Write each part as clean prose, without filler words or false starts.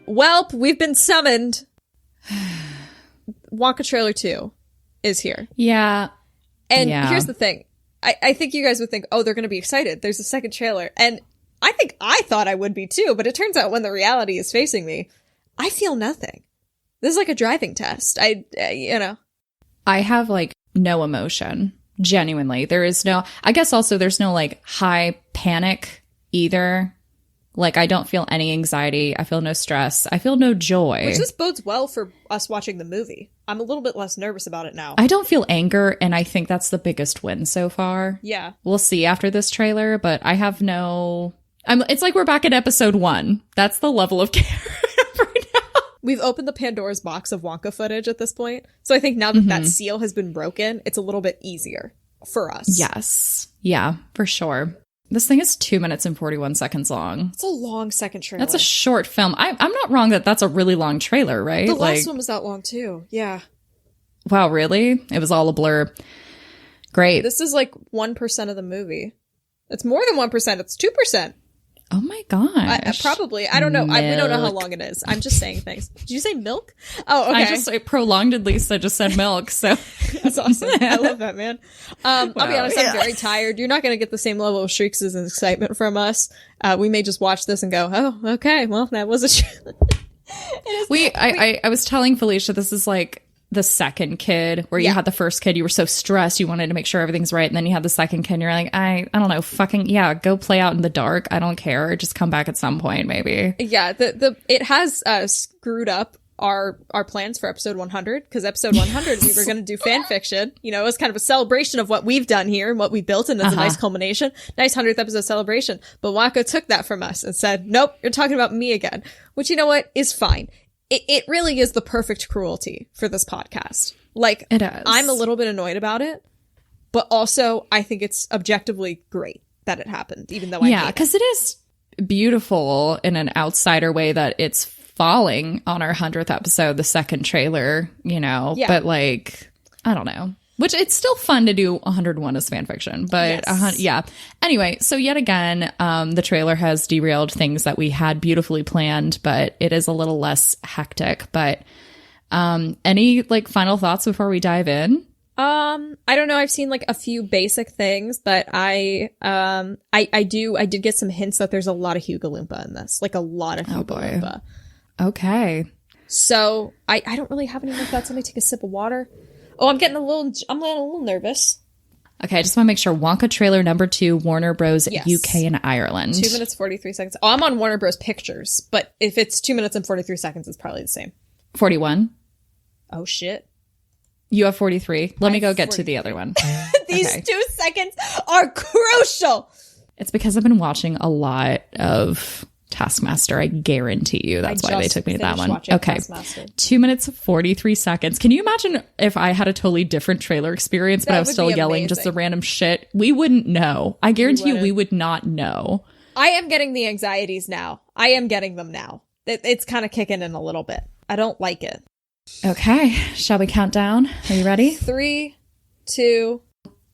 Welp, we've been summoned. Wonka trailer 2 is here. Yeah. And here's the thing. I think you guys would think, oh, they're going to be excited. There's a second trailer. And I think I thought I would be too, but it turns out when the reality is facing me, I feel nothing. This is like a driving test. I have like no emotion. Genuinely. There is no, I guess also there's no like high panic either. Like, I don't feel any anxiety. I feel no stress. I feel no joy. Which just bodes well for us watching the movie. I'm a little bit less nervous about it now. I don't feel anger, and I think that's the biggest win so far. Yeah. We'll see after this trailer, but I have no... It's like we're back at episode 1. That's the level of care right now. We've opened the Pandora's box of Wonka footage at this point. So I think now that that seal has been broken, it's a little bit easier for us. Yes. Yeah, for sure. This thing is 2 minutes and 41 seconds long. It's a long second trailer. That's a short film. I'm not wrong that that's a really long trailer, right? The last one was that long too. Yeah. Wow, really? It was all a blur. Great. This is like 1% of the movie. It's more than 1%. It's 2%. Oh my gosh. Probably. I don't know. We don't know how long it is. I'm just saying things. Did you say milk? Oh, okay. I prolonged, at least I just said milk, so. That's awesome. I love that, man. I'll be honest, I'm very tired. You're not going to get the same level of shrieks and excitement from us. We may just watch this and go, oh, okay, well, that was I was telling Felicia, this is like the second kid, where you had the first kid, you were so stressed, you wanted to make sure everything's right, and then you had the second kid and you're like, I don't know, fucking go play out in the dark, I don't care, just come back at some point maybe. It has screwed up our plans for episode 100, because episode 100 we were going to do fan fiction. It was kind of a celebration of what we've done here and what we built, and it's a nice culmination, nice 100th episode celebration. But Wonka took that from us and said, nope, you're talking about me again, which, you know what, is fine. It really is the perfect cruelty for this podcast. Like, it is. I'm a little bit annoyed about it, but also I think it's objectively great that it happened, even though I hate it. Because it is beautiful in an outsider way that it's falling on our 100th episode, the second trailer, but like, I don't know. Which it's still fun to do 101 as fan fiction, but yes. Anyway, so yet again, the trailer has derailed things that we had beautifully planned, but it is a little less hectic. But any like final thoughts before we dive in? I don't know. I've seen like a few basic things, but I did get some hints that there's a lot of Hugo Loompa in this, like a lot of Hugo Loompa. Okay. So I don't really have any more thoughts. Let me take a sip of water. Oh, I'm getting a little nervous. Okay, I just want to make sure. Wonka trailer number 2, Warner Bros. Yes. UK and Ireland. 2 minutes, 43 seconds. Oh, I'm on Warner Bros. Pictures, but if it's 2 minutes and 43 seconds, it's probably the same. 41. Oh, shit. You have 43. Let me go get to the other one. These 2 seconds are crucial. It's because I've been watching a lot of Taskmaster. I guarantee you that's why they took me to that one. Okay. 2 minutes, 43 seconds. Can you imagine if I had a totally different trailer experience, but I was still yelling just the random shit? We wouldn't know. I guarantee you we would not know. I am getting the anxieties now. I am getting them now. It's kind of kicking in a little bit. I don't like it. Okay. Shall we count down? Are you ready? 3, 2,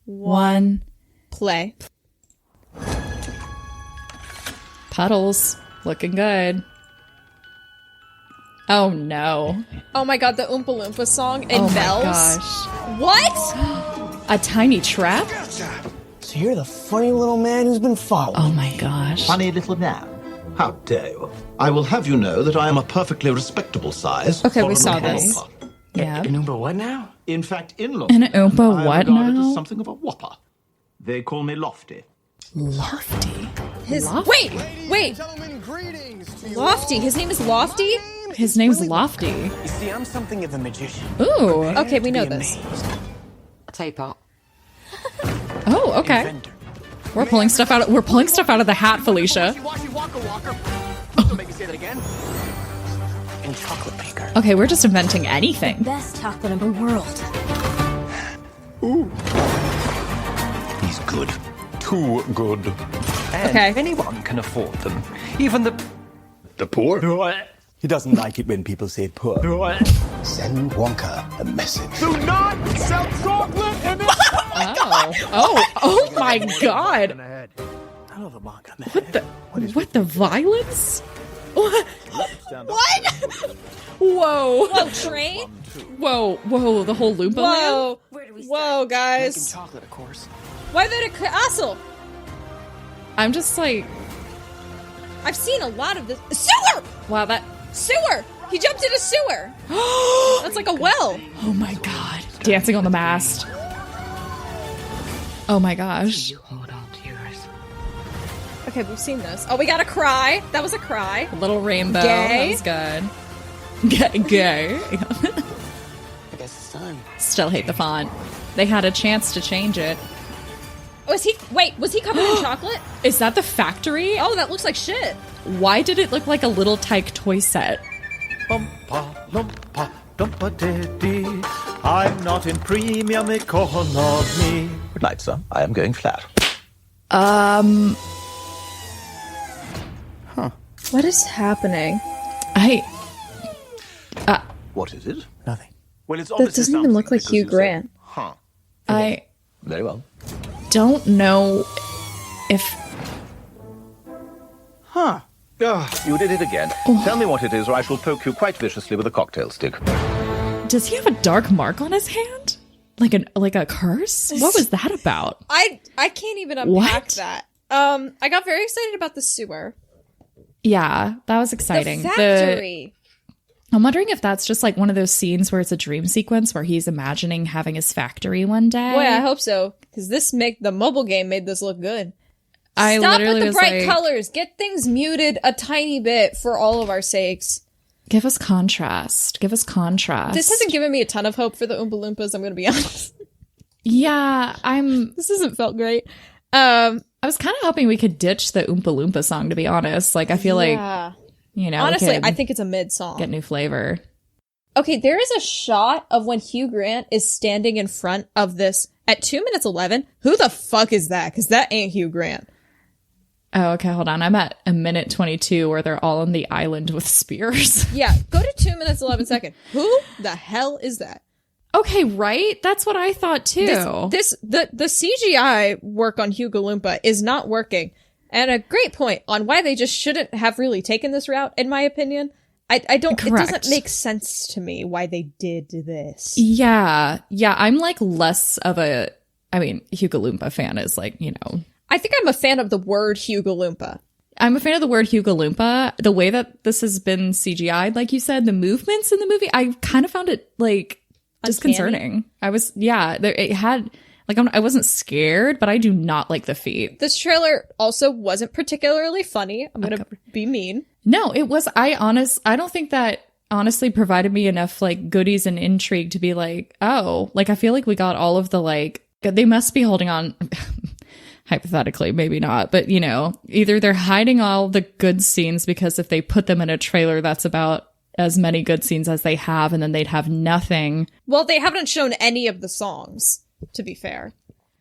1. Play. Puddles. Looking good. Oh no. Oh my god, the Oompa Loompa song and bells. Oh my gosh. What? A tiny trap? So you're the funny little man who's been following. Oh my gosh. Funny little man. How dare you? I will have you know that I am a perfectly respectable size. Okay, we saw this. Yeah. An Oompa what now? In fact, in London, An Oompa what I am regarded now? as something of a whopper. They call me Lofty. Lofty. Wait. Lofty. His name is Lofty? His name's Lofty. You see, I'm something of a magician. Ooh. Okay, we know this. Tape out. Oh, okay. Inventor. We're pulling stuff out of the hat, Felicia. Make me say that again. And chocolate maker. Okay, we're just inventing anything. Best chocolate in the world. Ooh. He's good. Too good. And Okay. anyone can afford them. Even the The poor? He doesn't like it when people say poor. Send Wonka a message. Do not sell chocolate in this. Oh my God. I love a mark on the What head. what the violence? What? What? Whoa. Whoa, train? Whoa, the whole Loompa land? Whoa, guys. Making chocolate, of course. Why they a castle? I'm just like, I've seen a lot of this. Sewer! wow, that. Sewer! He jumped in a sewer! That's like a well. Oh my God. Dancing on the mast. Oh my gosh. Hold on to yours. Okay, we've seen this. Oh, we got a cry. That was a cry. A little rainbow. Gay. That was good. Gay. I guess it's time. Still hate the font. They had a chance to change it. Was he covered in chocolate? Is that the factory? Oh, that looks like shit. Why did it look like a little Tyke toy set? Bumpa, lumpa, dumpa diddy. I'm not in premium economy. Good night, sir. I am going flat. What is happening? What is it? Nothing. Well, it's That obviously doesn't even look something like Hugh because you said, Grant. Huh. I Very well. don't know if. Huh. You did it again. Tell me what it is, or I shall poke you quite viciously with a cocktail stick. Does he have a dark mark on his hand? Like a curse? What was that about? I can't even unpack What? that. I got very excited about the sewer. Yeah, that was exciting. The factory. I'm wondering if that's just like one of those scenes where it's a dream sequence where he's imagining having his factory one day. Boy, I hope so. Because the mobile game made this look good. I Stop literally with the was bright like, colors. Get things muted a tiny bit for all of our sakes. Give us contrast. Give us contrast. This hasn't given me a ton of hope for the Oompa Loompas, I'm going to be honest. Yeah, This hasn't felt great. I was kind of hoping we could ditch the Oompa Loompa song, to be honest. Like, I feel like, you know, honestly, we could I think it's a mid song. get new flavor. Okay, there is a shot of when Hugh Grant is standing in front of this at 2 minutes 11. Who the fuck is that? Because that ain't Hugh Grant. Oh, okay, hold on. I'm at a minute 22 where they're all on the island with spears. Yeah, go to 2 minutes 11 seconds. Who the hell is that? Okay, right? That's what I thought too. The CGI work on Hugo Loompa is not working. And a great point on why they just shouldn't have really taken this route, in my opinion. I don't, Correct. It doesn't make sense to me why they did this. Yeah, I'm like less of a, I mean, Hugo Loompa fan is like, you know. I think I'm a fan of the word Hugo Loompa. I'm a fan of the word Hugo Loompa. The way that this has been CGI'd, like you said, the movements in the movie, I kind of found it like disconcerting. It had, like, I wasn't scared, but I do not like the feet. This trailer also wasn't particularly funny. I'm going to be mean. No, it was, I don't think that honestly provided me enough like goodies and intrigue to be like, oh, like I feel like we got all of the like, they must be holding on, hypothetically, maybe not, but you know, either they're hiding all the good scenes because if they put them in a trailer, that's about as many good scenes as they have, and then they'd have nothing. Well, they haven't shown any of the songs, to be fair.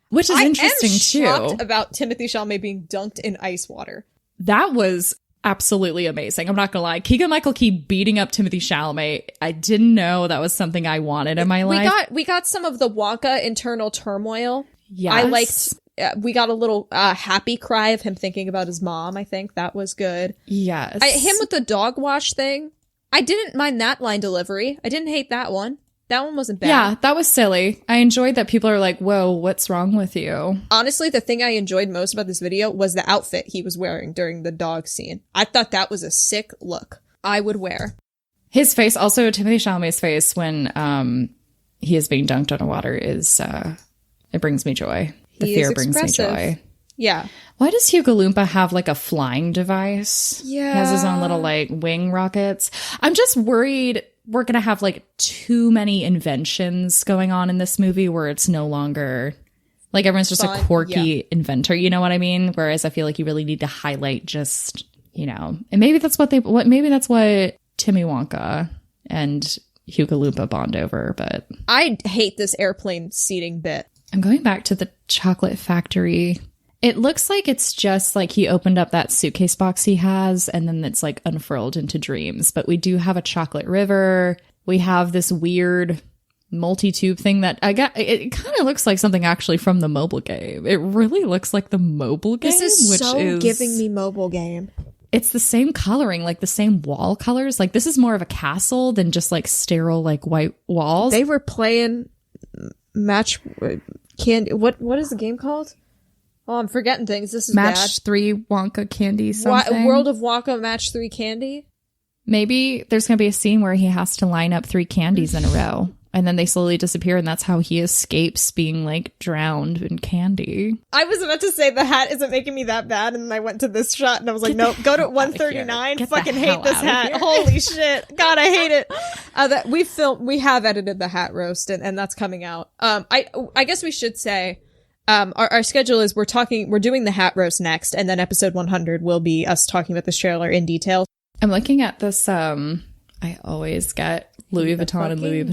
Which is interesting too. I am shocked about Timothée Chalamet being dunked in ice water. That was absolutely amazing. I'm not gonna lie. Keegan-Michael Key beating up Timothée Chalamet. I didn't know that was something I wanted in my life. We got some of the Wonka internal turmoil. Yes. I liked. We got a little happy cry of him thinking about his mom. I think that was good. Yes. Him with the dog wash thing. I didn't mind that line delivery. I didn't hate that one. That one wasn't bad. Yeah, that was silly. I enjoyed that people are like, whoa, what's wrong with you? Honestly, the thing I enjoyed most about this video was the outfit he was wearing during the dog scene. I thought that was a sick look. I would wear. His face, also Timothée Chalamet's face when he is being dunked underwater is, it brings me joy. The fear brings me joy. Yeah. Why does Hugo Loompa have like a flying device? Yeah. He has his own little like wing rockets. I'm just worried we're going to have like too many inventions going on in this movie where it's no longer like everyone's just a quirky inventor. You know what I mean? Whereas I feel like you really need to highlight just, you know, and maybe that's what maybe that's what Timmy Wonka and Hugo Loompa bond over. But I hate this airplane seating bit. I'm going back to the chocolate factory. It looks like it's just like he opened up that suitcase box he has and then it's like unfurled into dreams. But we do have a chocolate river. We have this weird multi-tube thing that it kind of looks like something actually from the mobile game. It really looks like the mobile game. This is giving me mobile game. It's the same coloring, like the same wall colors. Like this is more of a castle than just like sterile like white walls. They were playing match candy. What is the game called? Oh, I'm forgetting things. This is Match bad. 3 Wonka candy something. World of Wonka Match 3 candy? Maybe there's going to be a scene where he has to line up 3 candies in a row. And then they slowly disappear. And that's how he escapes being like drowned in candy. I was about to say the hat isn't making me that bad. And then I went to this shot and I was like, nope, go to 139. Fucking hate this hat. Holy shit. God, I hate it. We have edited the hat roast and that's coming out. I guess we should say, our schedule is we're doing the hat roast next, and then episode 100 will be us talking about this trailer in detail. I'm looking at this, I always get Louis Vuitton and Louis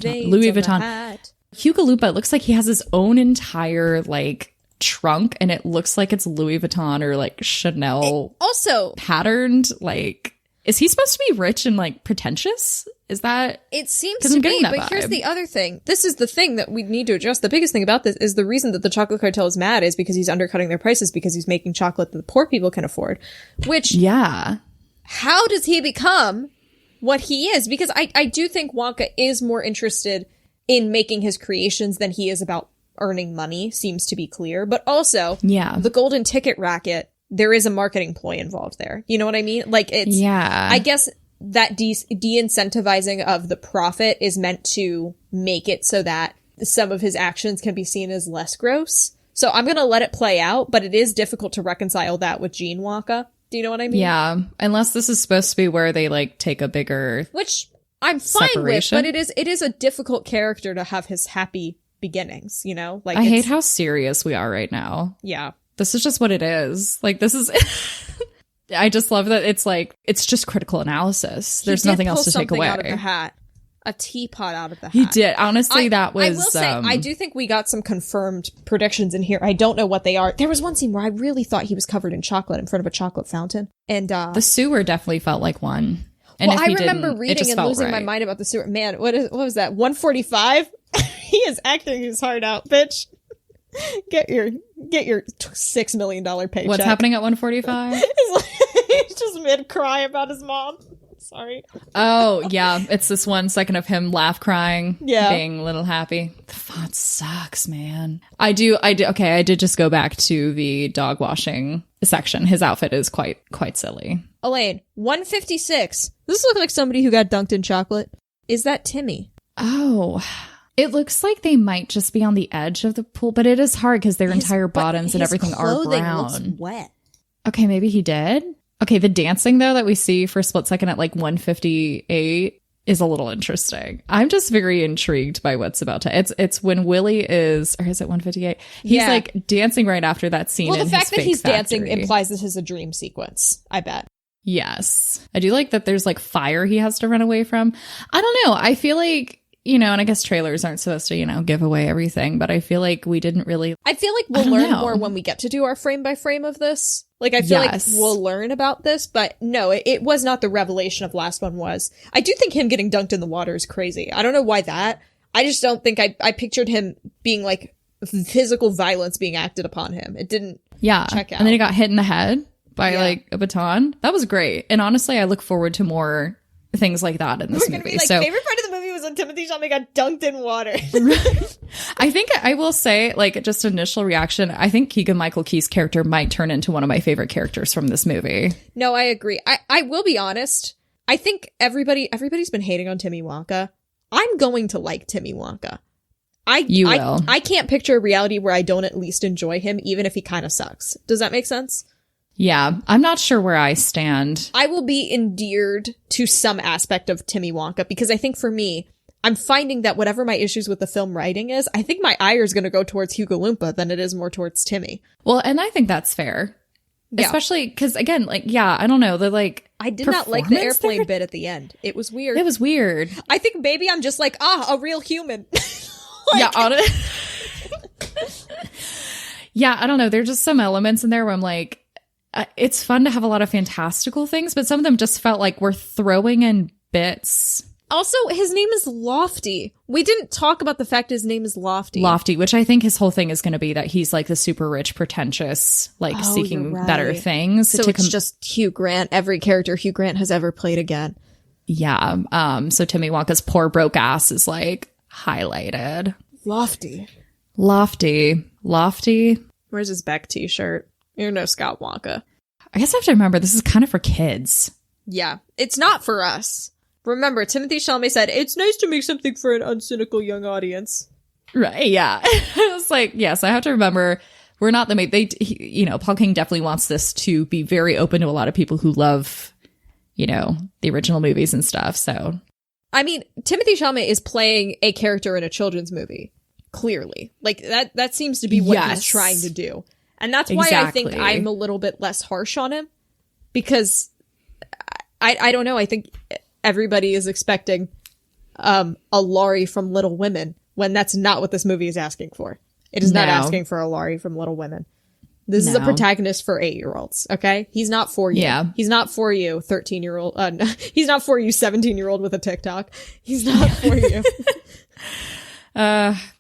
Vuitton. Hugo Lupa, it looks like he has his own entire, like, trunk, and it looks like it's Louis Vuitton or, like, Chanel. Also patterned, like, is he supposed to be rich and, like, pretentious? Is that... It seems to be, but here's the other thing. This is the thing that we need to address. The biggest thing about this is the reason that the chocolate cartel is mad is because he's undercutting their prices because he's making chocolate that the poor people can afford. Which... Yeah. How does he become what he is? Because I do think Wonka is more interested in making his creations than he is about earning money, seems to be clear. But also, the golden ticket racket, there is a marketing ploy involved there. You know what I mean? Like, it's... Yeah. I guess... that de-incentivizing of the profit is meant to make it so that some of his actions can be seen as less gross. So I'm going to let it play out, but it is difficult to reconcile that with Gene Wonka. Do you know what I mean? Yeah. Unless this is supposed to be where they like take a bigger Which I'm fine separation. With, but it is a difficult character to have his happy beginnings, you know? Like, I hate how serious we are right now. Yeah. This is just what it is. Like, this is... I just love that it's like, it's just critical analysis. There's nothing else to take away. Out of the hat. A teapot out of the hat. He did. Honestly, that was... I will say, I do think we got some confirmed predictions in here. I don't know what they are. There was one scene where I really thought he was covered in chocolate in front of a chocolate fountain. And the sewer definitely felt like one. And well, I remember reading and losing my mind about the sewer. Man, what was that? 145? He is acting his heart out, bitch. Get your $6 million paycheck. What's happening at 145? He's just mid-cry about his mom. Sorry. Oh, yeah. It's this 1 second of him laugh crying, being a little happy. The font sucks, man. I did just go back to the dog washing section. His outfit is quite silly. Elaine, 156. Does this look like somebody who got dunked in chocolate? Is that Timmy? Oh, it looks like they might just be on the edge of the pool, but it is hard because their entire bottoms and everything are brown. Looks wet. Okay, maybe he did. Okay, the dancing though that we see for a split second at like 158 is a little interesting. I'm just very intrigued by what's about to. It's when Willie is, or is it 158? He's like dancing right after that scene. Well, the in fact his that he's factory. dancing implies this is a dream sequence. I bet. Yes, I do like that. There's like fire he has to run away from. I don't know. I feel like. You know, and I guess trailers aren't supposed to, you know, give away everything, but I feel like we didn't really... I feel like we'll learn more when we get to do our frame by frame of this. Like, I feel like we'll learn about this, but no, it was not the revelation of last one was. I do think him getting dunked in the water is crazy. I don't know why that. I just don't think I pictured him being like physical violence being acted upon him. It didn't check out. And then he got hit in the head by like a baton. That was great. And honestly, I look forward to more things like that in this movie. Be like, favorite part of the movie was when Timothy Chalamet got dunked in water. I think I will say, like, just initial reaction, I think Keegan-Michael Key's character might turn into one of my favorite characters from this movie. No, I agree. I will be honest. I think everybody's been hating on Timmy Wonka. I'm going to like Timmy Wonka. You will. I can't picture a reality where I don't at least enjoy him, even if he kind of sucks. Does that make sense? Yeah, I'm not sure where I stand. I will be endeared to some aspect of Timmy Wonka because I think for me, I'm finding that whatever my issues with the film writing is, I think my ire is going to go towards Hugo Loompa than it is more towards Timmy. Well, and I think that's fair. Yeah. Especially because, again, like, yeah, I don't know. The like, I did not like the airplane bit at the end. It was weird. It was weird. I think maybe I'm just like, a real human. Yeah, Yeah, I don't know. There's just some elements in there where I'm like, it's fun to have a lot of fantastical things, but some of them just felt like we're throwing in bits. Also, his name is Lofty. We didn't talk about the fact his name is Lofty. Lofty, which I think his whole thing is going to be that he's like the super rich, pretentious, like seeking better things. So it's just Hugh Grant, every character Hugh Grant has ever played again. Yeah. So Timmy Wonka's poor broke ass is like highlighted. Lofty. Where's his Beck t-shirt? You're no Scott Wonka. I guess I have to remember this is kind of for kids. Yeah, it's not for us. Remember, Timothée Chalamet said, it's nice to make something for an uncynical young audience. Right, yeah. I was like, yes, I have to remember we're not the Paul King definitely wants this to be very open to a lot of people who love, the original movies and stuff, so. I mean, Timothée Chalamet is playing a character in a children's movie, clearly. Like, that seems to be what he's trying to do. And that's why I think I'm a little bit less harsh on him. Because, I don't know, I think everybody is expecting a Laurie from Little Women, when that's not what this movie is asking for. It is not asking for a Laurie from Little Women. This is a protagonist for 8-year-olds, okay? He's not for you. Yeah. He's not for you, 13-year-old. He's not for you, 17-year-old with a TikTok. He's not for you.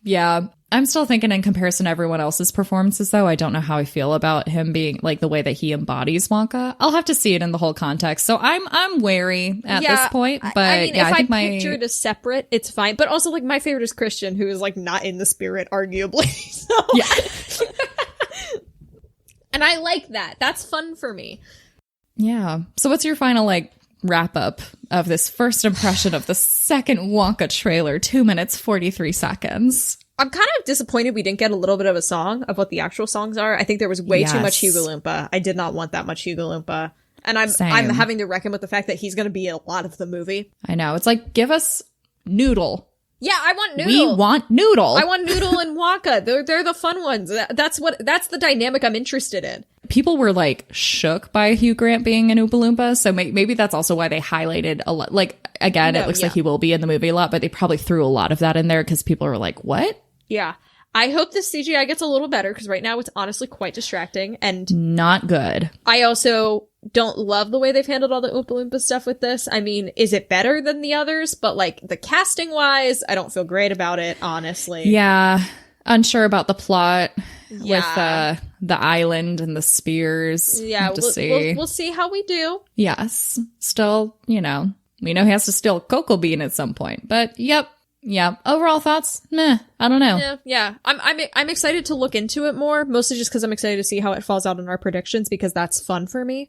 Yeah. I'm still thinking in comparison to everyone else's performances, though. I don't know how I feel about him being like the way that he embodies Wonka. I'll have to see it in the whole context. So I'm wary at this point. But I mean, if I picture it as separate, it's fine. But also, like, my favorite is Christian, who is like not in the spirit, arguably. So. Yeah. And I like that. That's fun for me. Yeah. So what's your final wrap up of this first impression of the second Wonka trailer? 2 minutes, 43 seconds. I'm kind of disappointed we didn't get a little bit of a song of what the actual songs are. I think there was way too much Hugo Loompa. I did not want that much Hugo Loompa. And I'm having to reckon with the fact that he's going to be in a lot of the movie. I know. It's like, give us Noodle. Yeah, I want Noodle. We want Noodle. I want Noodle and Wonka. They're the fun ones. That's the dynamic I'm interested in. People were shook by Hugh Grant being an Oompa Loompa, so maybe that's also why they highlighted a lot. It looks like he will be in the movie a lot, but they probably threw a lot of that in there because people were like, what? Yeah. I hope this CGI gets a little better because right now it's honestly quite distracting and not good. I also don't love the way they've handled all the Oompa Loompa stuff with this. I mean, is it better than the others? But the casting wise, I don't feel great about it, honestly. Yeah. Unsure about the plot with the island and the spears. Yeah, we'll see how we do. Yes. Still, we know he has to steal a cocoa bean at some point. But yep. Yeah. Overall thoughts? Meh. I don't know. Yeah. I'm excited to look into it more, mostly just because I'm excited to see how it falls out in our predictions because that's fun for me.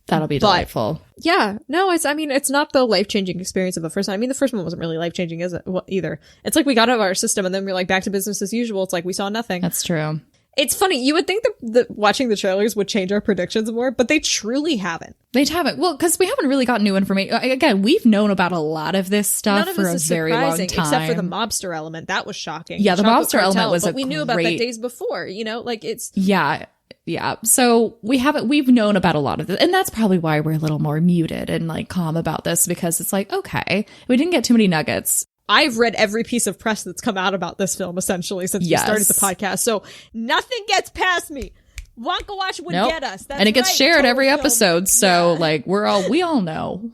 That'll be delightful. Yeah. No, it's not the life-changing experience of the first one. I mean, the first one wasn't really life-changing either. It's like we got out of our system and then we're back to business as usual. It's like we saw nothing. That's true. It's funny. You would think that watching the trailers would change our predictions more, but they truly haven't. They haven't. Well, because we haven't really gotten new information. Again, we've known about a lot of this stuff for a very long time. Except for the mobster element. That was shocking. Yeah, the mobster element was but we knew about that days before, it's... Yeah. Yeah. So we've known about a lot of this. And that's probably why we're a little more muted and calm about this because it's okay, we didn't get too many nuggets. I've read every piece of press that's come out about this film, essentially, since we started the podcast. So nothing gets past me. Wonka Watch would get us. That's and it gets shared every episode. So we all know.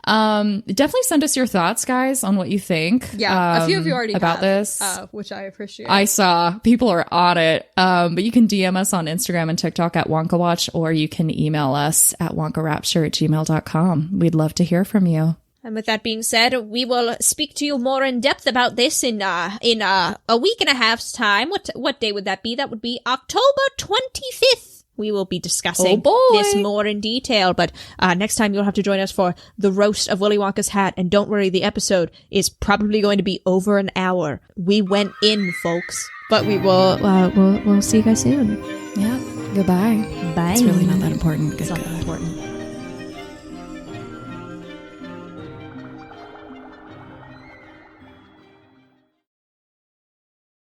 Definitely send us your thoughts, guys, on what you think. Yeah. A few of you already about this, which I appreciate. I saw people are on it. But you can DM us on Instagram and TikTok at Wonka Watch, or you can email us at wonkarapture@gmail.com. We'd love to hear from you. And with that being said, we will speak to you more in depth about this in a week and a half's time. What day would that be? That would be October 25th. We will be discussing this more in detail. But next time you'll have to join us for the roast of Willy Wonka's hat. And don't worry, the episode is probably going to be over an hour. We went in, folks. But we will we'll see you guys soon. Yeah. Goodbye. Bye. It's really not that important. It's not that important.